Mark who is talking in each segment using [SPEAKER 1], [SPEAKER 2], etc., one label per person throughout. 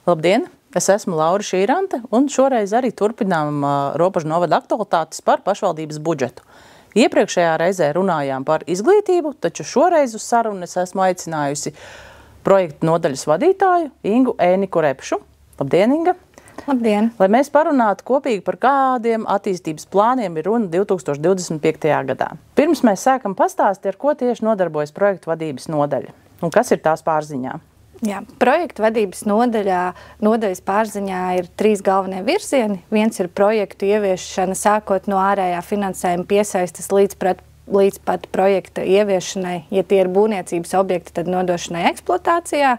[SPEAKER 1] Labdien! Es esmu Laura Šīrante, un šoreiz arī turpinām Ropažu novada aktualitātes par pašvaldības budžetu. Iepriekšējā reizē runājām par izglītību, taču šoreiz uz sarunu es esmu aicinājusi projektu nodaļas vadītāju Ingu Ēniku Repšu. Labdien, Inga!
[SPEAKER 2] Labdien!
[SPEAKER 1] Lai mēs parunātu kopīgi par kādiem attīstības plāniem ir runa 2025. gadā. Pirms mēs sākam pastāstīt, ar ko tieši nodarbojas projektu vadības nodaļa un kas ir tās pārziņā.
[SPEAKER 2] Jā, projektu vadības nodaļas pārziņā ir 3 galvenie virzieni. Viens ir projektu ieviešana sākot no ārējā finansējuma piesaistes līdz pat projekta ieviešanai, ja tie ir būvniecības objekti, tad nodošanai eksploatācijā.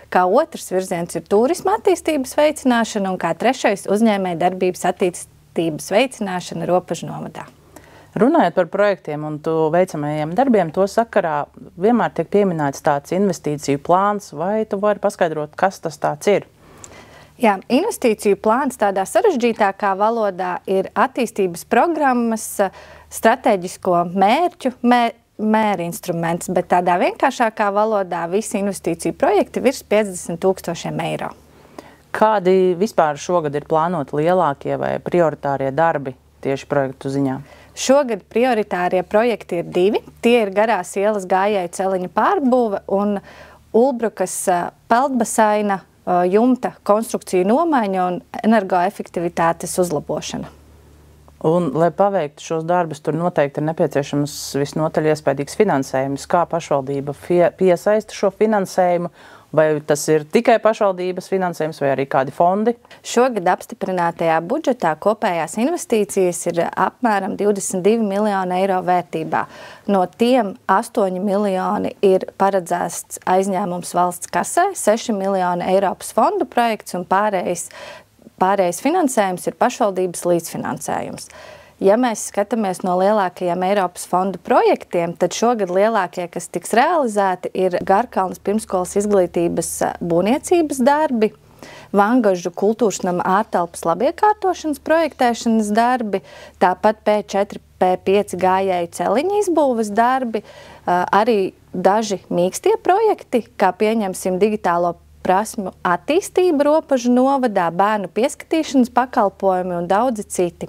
[SPEAKER 2] Kā otrs virziens ir turisma attīstības veicināšana un kā trešais uzņēmēja darbības attīstības veicināšana Ropažu novadā.
[SPEAKER 1] Runājot par projektiem un veicamajiem darbiem, to sakarā vienmēr tiek pieminēts tāds investīciju plāns, vai tu vari paskaidrot, kas tas tāds ir?
[SPEAKER 2] Jā, investīciju plāns tādā sarežģītākā valodā ir attīstības programmas strateģisko mērķu mērinstruments, bet tādā vienkāršākā valodā visi investīciju projekti virs 50 000 eiro.
[SPEAKER 1] Kādi vispār šogad ir plānoti lielākie vai prioritārie darbi tieši projektu ziņā?
[SPEAKER 2] Šogad prioritārie projekti ir 2. Tie ir garās ielas gājēju celiņa pārbūve un Ulbrukas peldbasaina jumta konstrukciju nomaiņa un energoefektivitātes uzlabošana.
[SPEAKER 1] Un, lai paveiktu šos darbus, tur noteikti ir nepieciešams visnotaļ iespējīgs finansējums. Kā pašvaldība piesaista šo finansējumu? Vai tas ir tikai pašvaldības finansējums vai arī kādi fondi?
[SPEAKER 2] Šogad apstiprinātajā budžetā kopējās investīcijas ir apmēram 22 miljoni eiro vērtībā. No tiem 8 miljoni ir paredzēts aizņēmums valsts kasē, 6 miljoni Eiropas fondu projekts un pārējais finansējums ir pašvaldības līdzfinansējums. Ja mēs skatāmies no lielākajiem Eiropas fondu projektiem, tad šogad lielākie, kas tiks realizēti, ir Garkalnes pirmskolas izglītības būvniecības darbi, Vangažu kultūras nama ārtelpas labiekārtošanas projektēšanas darbi, tāpat P4, P5 gājēju celiņa izbūves darbi, arī daži mīkstie projekti, kā pieņemsim digitālo prasmu attīstība Ropažu novadā, bērnu pieskatīšanas pakalpojumi un daudzi citi.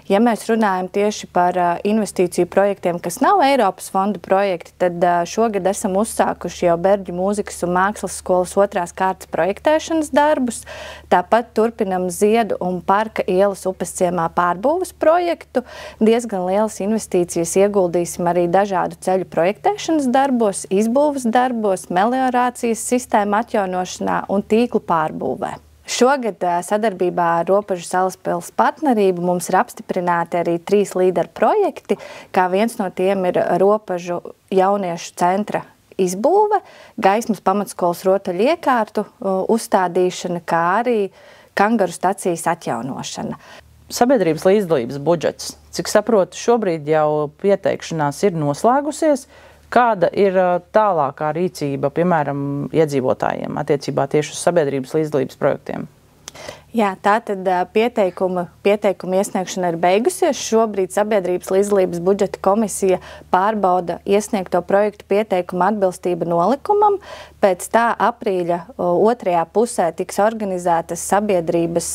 [SPEAKER 2] Ja mēs runājam tieši par investīciju projektiem, kas nav Eiropas fondu projekti, tad šogad esam uzsākuši jau Berģu mūzikas un mākslas skolas 2. kārtas projektēšanas darbus. Tāpat turpinam Ziedu un Parka ielas upes ciemā pārbūves projektu. Diezgan lielas investīcijas ieguldīsim arī dažādu ceļu projektēšanas darbos, izbūves darbos, meliorācijas sistēmu atjaunošanā un tīklu pārbūvē. Šogad sadarbībā ar Ropažu Salaspils partnerību mums ir apstiprināti arī 3 līderu projekti, kā viens no tiem ir Ropažu jauniešu centra izbūve, gaismas pamatskolas rotaļu iekārtu uzstādīšana, kā arī kangaru stacijas atjaunošana.
[SPEAKER 1] Sabiedrības līdzdalības budžets. Cik saprotu, šobrīd jau pieteikšanās ir noslēgusies. Kāda ir tālākā rīcība, piemēram, iedzīvotājiem attiecībā tieši uz sabiedrības līdzdalības projektiem?
[SPEAKER 2] Jā, tātad pieteikumu iesniegšana ir beigusies. Šobrīd Sabiedrības līdzdalības budžeta komisija pārbauda iesniegto projektu pieteikumu atbilstību nolikumam. Pēc tā aprīļa 2. pusē tiks organizētas sabiedrības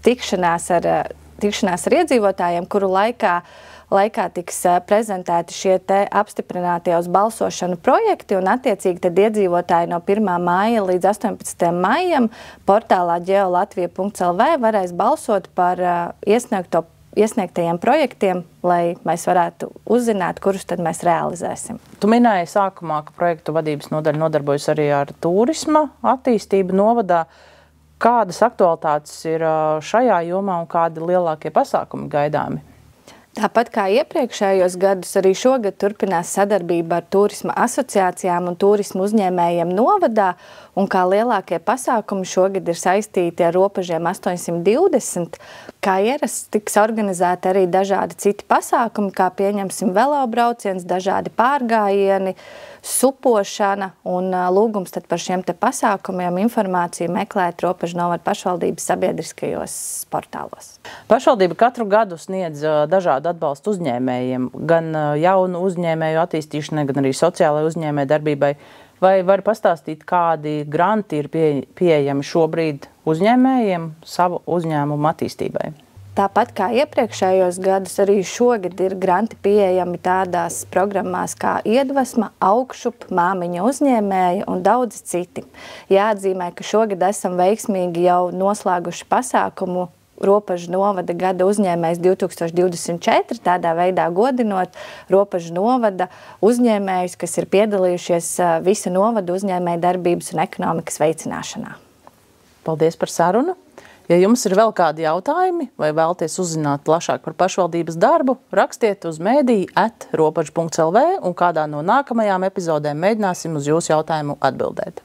[SPEAKER 2] tikšanās ar iedzīvotājiem, kuru laikā tiks prezentēti šie te apstiprinātie uz balsošanu projekti un attiecīgi tad iedzīvotāji no 1. māja līdz 18. maijam portālā geolatvija.lv varēs balsot par iesniegtajiem projektiem, lai mēs varētu uzzināt, kurus tad mēs realizēsim.
[SPEAKER 1] Tu minēji sākumā, ka projektu vadības nodaļa nodarbojas arī ar turisma attīstību novadā. Kādas aktualitātes ir šajā jomā un kādi lielākie pasākumi gaidāmi?
[SPEAKER 2] Tāpat kā iepriekšējos gadus, arī šogad turpinās sadarbība ar turisma asociācijām un turismu uzņēmējiem novadā, un kā lielākie pasākumi šogad ir saistīti ar Ropažiem 820. Kā ierasts tiks organizēti arī dažādi citi pasākumi, kā pieņemsim velobrauciens, dažādi pārgājieni, supošana un lūgums tad par šiem te pasākumiem informāciju meklēt Ropažu novada pašvaldības sabiedriskajos portālos.
[SPEAKER 1] Pašvaldība katru gadu sniedz dažādu atbalstu uzņēmējiem, gan jaunu uzņēmēju attīstīšanai, gan arī sociālai uzņēmēju darbībai. Vai var pastāstīt, kādi granti ir pieejami šobrīd uzņēmējiem savu uzņēmumu attīstībai?
[SPEAKER 2] Tāpat kā iepriekšējos gadus, arī šogad ir granti pieejami tādās programmās kā Iedvesma, Augšup, Māmiņa uzņēmēja un daudzi citi. Jāatzīmē, ka šogad esam veiksmīgi jau noslēguši pasākumu Ropažu novada gada uzņēmējs 2024, tādā veidā godinot Ropažu novada uzņēmējus, kas ir piedalījušies visu novadu uzņēmēju darbības un ekonomikas veicināšanā.
[SPEAKER 1] Paldies par sarunu! Ja jums ir vēl kādi jautājumi vai vēlaties uzzināt plašāk par pašvaldības darbu, rakstiet uz mediji@ropažu.lv un kādā no nākamajām epizodēm mēģināsim uz jūsu jautājumu atbildēt.